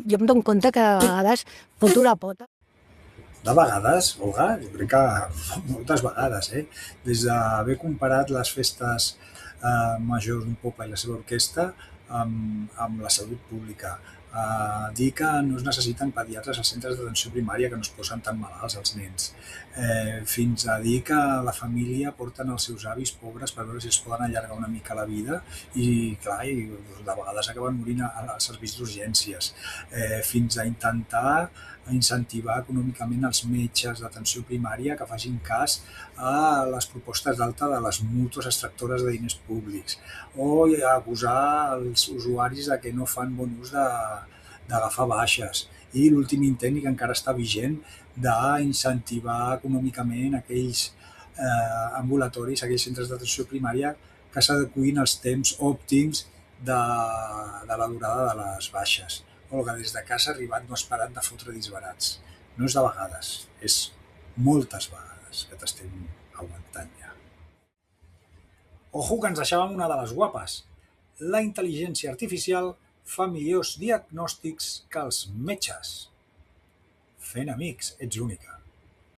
jo em dono compte que a vegades foto la pota. De vegades, Olga, jo crec que moltes vegades, des d'haver comparat les festes majors d'un poble i la seva orquestra amb la salut pública, dir que no es necessiten pediatres als centres d'atenció primària, que no es posen tan malalts els nens, fins a dir que la família porten els seus avis pobres per veure si es poden allargar una mica la vida i, clar, de vegades acaben morint als serveis d'urgències, fins a intentar incentivar econòmicament els metges d'atenció primària que facin cas a les propostes d'alta de les mútues extractores de diners públics, o acusar els usuaris de que no fan bon ús d'agafar baixes, i l'últim intent, i que encara està vigent, d'incentivar econòmicament aquells ambulatoris, aquells centres d'atenció primària que s'adequin als temps òptims de la durada de les baixes. Olga, des de casa arribat no has parat de fotre disbarats. No és de vegades, és moltes vegades que t'estem aguantant ja. Ojo, que ens deixàvem una de les guapes. La intel·ligència artificial fa millors diagnòstics que els metges. Fent amics, ets única.